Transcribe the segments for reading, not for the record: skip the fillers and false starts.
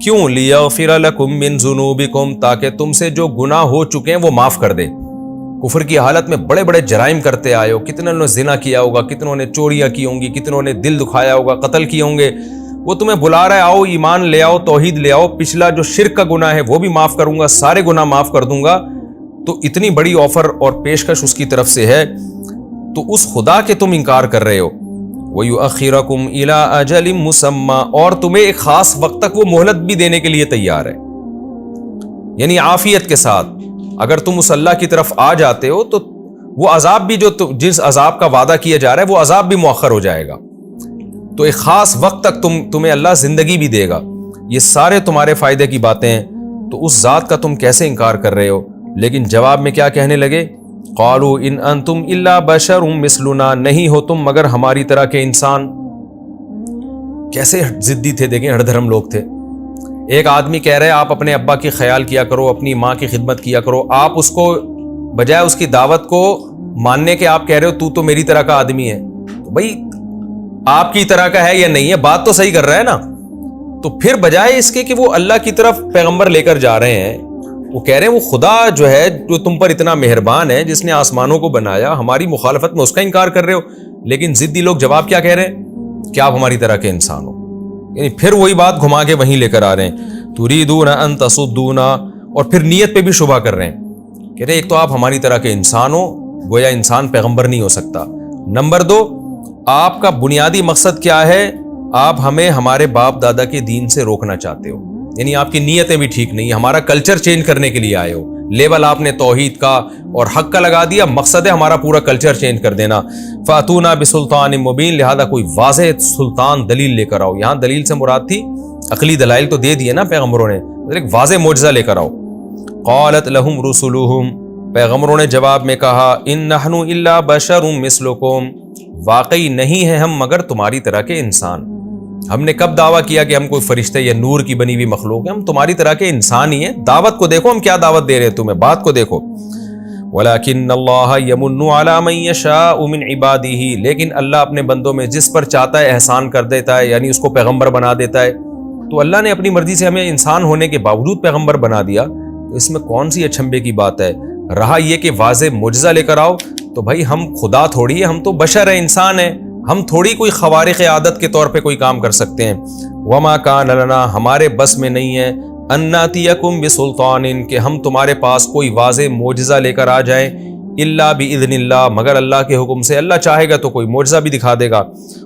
کیوں؟ لیغفر لکم من ذنوبکم، تاکہ تم سے جو گناہ ہو چکے ہیں وہ معاف کر دے۔ کفر کی حالت میں بڑے بڑے جرائم کرتے آئے ہو، کتنوں نے زنا کیا ہوگا، کتنوں نے چوریاں کی ہوں گی، کتنوں نے دل دکھایا ہوگا، قتل کیے ہوں گے، وہ تمہیں بلا رہا ہے آؤ ایمان لے آؤ، توحید لے آؤ، پچھلا جو شرک کا گناہ ہے وہ بھی معاف کروں گا، سارے گناہ معاف کر دوں گا۔ تو اتنی بڑی آفر اور پیشکش اس کی طرف سے ہے، تو اس خدا کے تم انکار کر رہے ہو۔ وَيُؤَخِّرَكُمْ إِلَىٰ أَجَلٍ مُّسَمًّى، اور تمہیں ایک خاص وقت تک وہ مہلت بھی دینے کے لیے تیار ہے، یعنی عافیت کے ساتھ۔ اگر تم اس اللہ کی طرف آ جاتے ہو تو وہ عذاب بھی جو جس عذاب کا وعدہ کیا جا رہا ہے وہ عذاب بھی مؤخر ہو جائے گا، تو ایک خاص وقت تک تمہیں اللہ زندگی بھی دے گا۔ یہ سارے تمہارے فائدے کی باتیں ہیں، تو اس ذات کا تم کیسے انکار کر رہے ہو؟ لیکن جواب میں کیا کہنے لگے؟ قالوا ان انتم الا بشر مثلنا، نہیں ہو تم مگر ہماری طرح کے انسان۔ کیسے ضدی تھے، دیکھیں ہر دھرم لوگ تھے۔ ایک آدمی کہہ رہے آپ اپنے ابا کی خیال کیا کرو، اپنی ماں کی خدمت کیا کرو، آپ اس کو بجائے اس کی دعوت کو ماننے کے آپ کہہ رہے ہو تو میری طرح کا آدمی ہے۔ تو بھائی آپ کی طرح کا ہے یا نہیں ہے، بات تو صحیح کر رہا ہے نا۔ تو پھر بجائے اس کے کہ وہ اللہ کی طرف پیغمبر لے کر جا رہے ہیں، وہ کہہ رہے ہیں وہ خدا جو ہے جو تم پر اتنا مہربان ہے، جس نے آسمانوں کو بنایا، ہماری مخالفت میں اس کا انکار کر رہے ہو۔ لیکن ضدی لوگ جواب کیا کہہ رہے ہیں کہ آپ ہماری طرح کے انسان ہو، یعنی پھر وہی بات گھما کے وہیں لے کر آ رہے ہیں۔ تریدون ان تصدونا، اور پھر نیت پہ بھی شبہ کر رہے ہیں، کہہ رہے ہیں ایک تو آپ ہماری طرح کے انسان ہو، گویا انسان پیغمبر نہیں ہو سکتا۔ نمبر دو، آپ کا بنیادی مقصد کیا ہے؟ آپ ہمیں ہمارے باپ دادا کے دین سے روکنا چاہتے ہو، یعنی آپ کی نیتیں بھی ٹھیک نہیں، ہمارا کلچر چینج کرنے کے لیے آئے ہو۔ لیبل آپ نے توحید کا اور حق کا لگا دیا، مقصد ہے ہمارا پورا کلچر چینج کر دینا۔ فاتونا بسلطان مبین، لہذا کوئی واضح سلطان دلیل لے کر آؤ۔ یہاں دلیل سے مراد تھی عقلی دلائل تو دے دیے نا پیغمبروں نے، ایک واضح معجزہ لے کر آؤ۔ قالت لہم رسلہم، پیغمبروں نے جواب میں کہا ان نحن الا بشر مثلکم، واقعی نہیں ہے ہم مگر تمہاری طرح کے انسان۔ ہم نے کب دعویٰ کیا کہ ہم کوئی فرشتے یا نور کی بنی ہوئی مخلوق ہیں؟ ہم تمہاری طرح کے انسان ہی ہیں۔ دعوت کو دیکھو ہم کیا دعوت دے رہے ہیں تمہیں، بات کو دیکھو۔ وَلَكِنَّ اللَّهَ يَمُنُّ عَلَىٰ مَن يَشَاءُ مِنْ عِبَادِهِ، لیکن اللہ اپنے بندوں میں جس پر چاہتا ہے احسان کر دیتا ہے، یعنی اس کو پیغمبر بنا دیتا ہے۔ تو اللہ نے اپنی مرضی سے ہمیں انسان ہونے کے باوجود پیغمبر بنا دیا، تو اس میں کون سی اچھمبے کی بات ہے؟ رہا یہ کہ واضح معجزہ لے کر آؤ، تو بھائی ہم خدا تھوڑی ہے، ہم تو بشر ہیں، انسان ہیں، ہم تھوڑی کوئی خوارق عادت کے طور پہ کوئی کام کر سکتے ہیں۔ وما کان لنا، ہمارے بس میں نہیں ہے، ان ناتیکم بسلطان، کہ ہم تمہارے پاس کوئی واضح معجزہ لے کر آ جائیں، الا باذن اللہ، مگر اللہ کے حکم سے۔ اللہ چاہے گا تو کوئی معجزہ بھی دکھا دے گا۔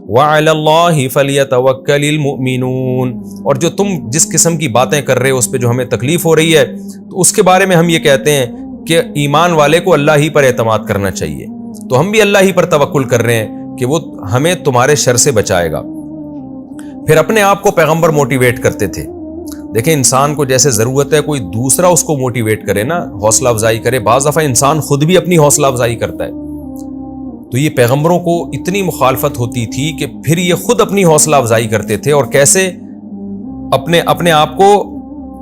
وعلی اللہ فلیتوکل المؤمنون، اور جو تم جس قسم کی باتیں کر رہے ہو اس پہ جو ہمیں تکلیف ہو رہی ہے، تو اس کے بارے میں ہم یہ کہتے ہیں کہ ایمان والے کو اللہ ہی پر اعتماد کرنا چاہیے۔ تو ہم بھی اللہ ہی پر توکل کر رہے ہیں کہ وہ ہمیں تمہارے شر سے بچائے گا۔ پھر اپنے آپ کو پیغمبر موٹیویٹ کرتے تھے۔ دیکھیں انسان کو جیسے ضرورت ہے کوئی دوسرا اس کو موٹیویٹ کرے نا، حوصلہ افزائی کرے، بعض دفعہ انسان خود بھی اپنی حوصلہ افزائی کرتا ہے۔ تو یہ پیغمبروں کو اتنی مخالفت ہوتی تھی کہ پھر یہ خود اپنی حوصلہ افزائی کرتے تھے، اور کیسے اپنے آپ کو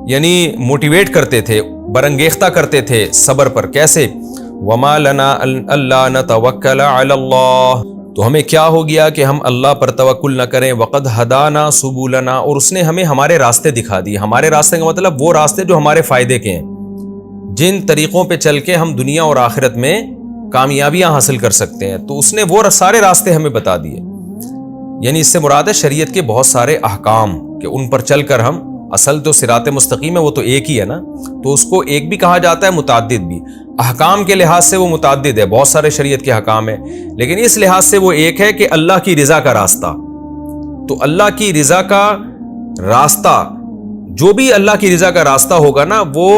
یعنی موٹیویٹ کرتے تھے، برانگیختہ کرتے تھے صبر پر۔ کیسے؟ وما لنا الا نتوکل علی اللہ، تو ہمیں کیا ہو گیا کہ ہم اللہ پر توکل نہ کریں، وقد ہدانا سبولنا، اور اس نے ہمیں ہمارے راستے دکھا دیے۔ ہمارے راستے کا مطلب وہ راستے جو ہمارے فائدے کے ہیں، جن طریقوں پہ چل کے ہم دنیا اور آخرت میں کامیابیاں حاصل کر سکتے ہیں، تو اس نے وہ سارے راستے ہمیں بتا دیے۔ یعنی اس سے مراد ہے شریعت کے بہت سارے احکام کہ ان پر چل کر ہم، اصل جو صراط مستقیم ہے وہ تو ایک ہی ہے نا، تو اس کو ایک بھی کہا جاتا ہے، متعدد بھی۔ احکام کے لحاظ سے وہ متعدد ہے، بہت سارے شریعت کے احکام ہیں، لیکن اس لحاظ سے وہ ایک ہے کہ اللہ کی رضا کا راستہ۔ تو اللہ کی رضا کا راستہ، جو بھی اللہ کی رضا کا راستہ ہوگا نا، وہ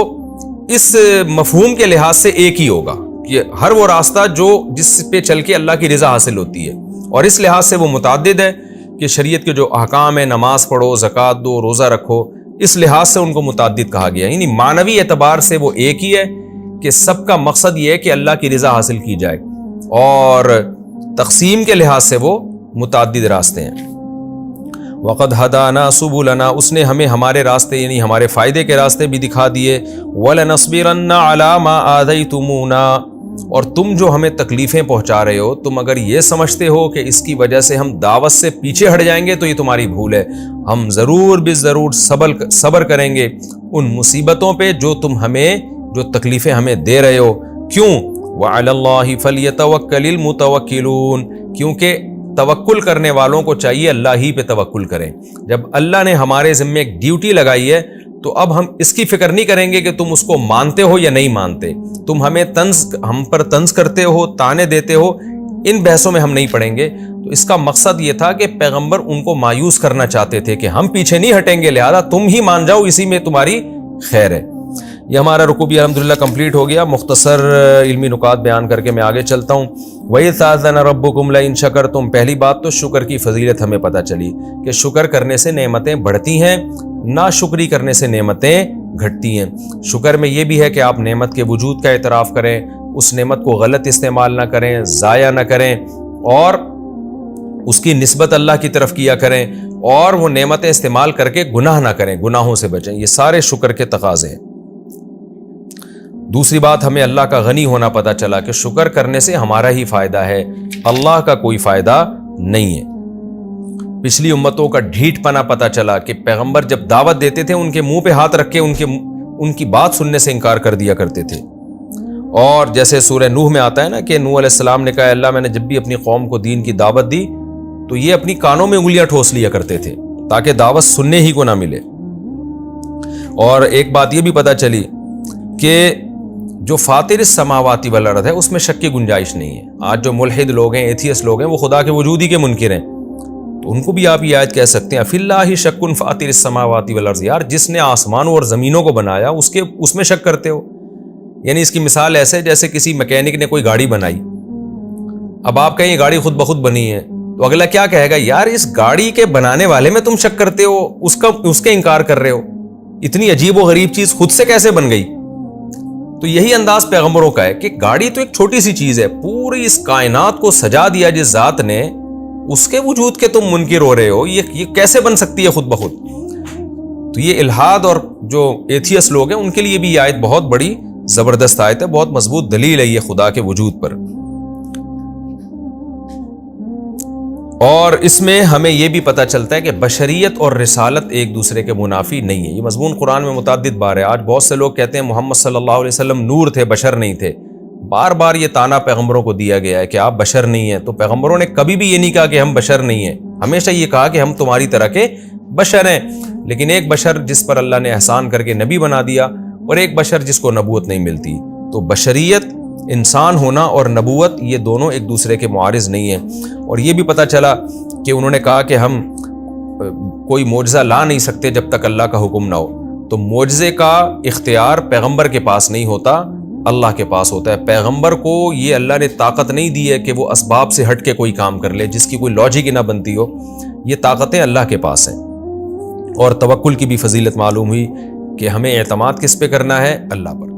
اس مفہوم کے لحاظ سے ایک ہی ہوگا کہ ہر وہ راستہ جس پہ چل کے اللہ کی رضا حاصل ہوتی ہے، اور اس لحاظ سے وہ متعدد ہے کہ شریعت کے جو احکام ہیں، نماز پڑھو، زکوٰۃ دو، روزہ رکھو، اس لحاظ سے ان کو متعدد کہا گیا۔ یعنی معنوی اعتبار سے وہ ایک ہی ہے کہ سب کا مقصد یہ ہے کہ اللہ کی رضا حاصل کی جائے، اور تقسیم کے لحاظ سے وہ متعدد راستے ہیں۔ وقد ہدانا سبلنا، اس نے ہمیں ہمارے راستے یعنی ہمارے فائدے کے راستے بھی دکھا دیے۔ وَلَنَصْبِرَنَّ عَلَىٰ مَا آذَيْتُمُونَا، اور تم جو ہمیں تکلیفیں پہنچا رہے ہو، تم اگر یہ سمجھتے ہو کہ اس کی وجہ سے ہم دعوت سے پیچھے ہٹ جائیں گے تو یہ تمہاری بھول ہے۔ ہم ضرور بھی ضرور صبر کریں گے ان مصیبتوں پہ جو تکلیفیں ہمیں دے رہے ہو۔ کیوں؟ وَعَلَى اللَّهِ فَلْيَتَوَكَّلِ الْمُتَوَكِّلُونَ، کیونکہ توکل کرنے والوں کو چاہیے اللہ ہی پہ توکل کریں۔ جب اللہ نے ہمارے ذمے ایک ڈیوٹی لگائی ہے تو اب ہم اس کی فکر نہیں کریں گے کہ تم اس کو مانتے ہو یا نہیں مانتے، تم ہم پر طنز کرتے ہو، تانے دیتے ہو، ان بحثوں میں ہم نہیں پڑیں گے۔ تو اس کا مقصد یہ تھا کہ پیغمبر ان کو مایوس کرنا چاہتے تھے کہ ہم پیچھے نہیں ہٹیں گے، لہذا تم ہی مان جاؤ، اسی میں تمہاری خیر ہے۔ یہ ہمارا رکوع بھی الحمدللہ کمپلیٹ ہو گیا۔ مختصر علمی نکات بیان کر کے میں آگے چلتا ہوں۔ وَإِذْ تَأَذَّنَ رَبُّكُمْ لَئِن شَكَرْتُمْ، پہلی بات تو شکر کی فضیلت ہمیں پتہ چلی کہ شکر کرنے سے نعمتیں بڑھتی ہیں، ناشکری کرنے سے نعمتیں گھٹتی ہیں۔ شکر میں یہ بھی ہے کہ آپ نعمت کے وجود کا اعتراف کریں، اس نعمت کو غلط استعمال نہ کریں، ضائع نہ کریں، اور اس کی نسبت اللہ کی طرف کیا کریں، اور وہ نعمتیں استعمال کر کے گناہ نہ کریں، گناہوں سے بچیں۔ یہ سارے شکر کے تقاضے ہیں۔ دوسری بات، ہمیں اللہ کا غنی ہونا پتہ چلا کہ شکر کرنے سے ہمارا ہی فائدہ ہے، اللہ کا کوئی فائدہ نہیں ہے۔ پچھلی امتوں کا ڈھیٹ پنا پتہ چلا کہ پیغمبر جب دعوت دیتے تھے ان کے منہ پہ ہاتھ رکھ کے ان کی بات سننے سے انکار کر دیا کرتے تھے۔ اور جیسے سورہ نوح میں آتا ہے نا کہ نوح علیہ السلام نے کہا اللہ میں نے جب بھی اپنی قوم کو دین کی دعوت دی تو یہ اپنی کانوں میں انگلیاں ٹھوس لیا کرتے تھے تاکہ دعوت سننے ہی کو نہ ملے۔ اور ایک بات یہ بھی پتہ چلی کہ جو فاطر السماوات والارض ہے اس میں شک کی گنجائش نہیں ہے۔ آج جو ملحد لوگ ہیں، ایتھیسٹ لوگ ہیں، وہ خدا کے وجود ہی کے منکر ہیں، تو ان کو بھی آپ یہ آیت کہہ سکتے ہیں فی اللہ شک فاطر السماوات والارض، یار جس نے آسمانوں اور زمینوں کو بنایا اس میں شک کرتے ہو۔ یعنی اس کی مثال ایسے جیسے کسی میکینک نے کوئی گاڑی بنائی، اب آپ کہیں یہ گاڑی خود بخود بنی ہے تو اگلا کیا کہے گا، یار اس گاڑی کے بنانے والے میں تم شک کرتے ہو، اس کے انکار کر رہے ہو، اتنی عجیب و غریب چیز خود سے کیسے بن گئی؟ تو یہی انداز پیغمبروں کا ہے کہ گاڑی تو ایک چھوٹی سی چیز ہے، پوری اس کائنات کو سجا دیا جس ذات نے، اس کے وجود کے تم منکر ہو رہے ہو، یہ کیسے بن سکتی ہے خود بخود؟ تو یہ الحاد اور جو ایتھیسٹ لوگ ہیں ان کے لیے بھی یہ آیت بہت بڑی زبردست آیت ہے، بہت مضبوط دلیل ہے یہ خدا کے وجود پر۔ اور اس میں ہمیں یہ بھی پتہ چلتا ہے کہ بشریت اور رسالت ایک دوسرے کے منافی نہیں ہے۔ یہ مضمون قرآن میں متعدد بار ہے۔ آج بہت سے لوگ کہتے ہیں محمد صلی اللہ علیہ وسلم نور تھے، بشر نہیں تھے۔ بار بار یہ تانا پیغمبروں کو دیا گیا ہے کہ آپ بشر نہیں ہیں، تو پیغمبروں نے کبھی بھی یہ نہیں کہا کہ ہم بشر نہیں ہیں، ہمیشہ یہ کہا کہ ہم تمہاری طرح کے بشر ہیں۔ لیکن ایک بشر جس پر اللہ نے احسان کر کے نبی بنا دیا، اور ایک بشر جس کو نبوت نہیں ملتی، تو بشریت، انسان ہونا اور نبوت یہ دونوں ایک دوسرے کے معارض نہیں ہیں۔ اور یہ بھی پتہ چلا کہ انہوں نے کہا کہ ہم کوئی معجزہ لا نہیں سکتے جب تک اللہ کا حکم نہ ہو، تو معجزے کا اختیار پیغمبر کے پاس نہیں ہوتا، اللہ کے پاس ہوتا ہے۔ پیغمبر کو یہ اللہ نے طاقت نہیں دی ہے کہ وہ اسباب سے ہٹ کے کوئی کام کر لے جس کی کوئی لاجک ہی نہ بنتی ہو، یہ طاقتیں اللہ کے پاس ہیں۔ اور توکل کی بھی فضیلت معلوم ہوئی کہ ہمیں اعتماد کس پہ کرنا ہے؟ اللہ پر۔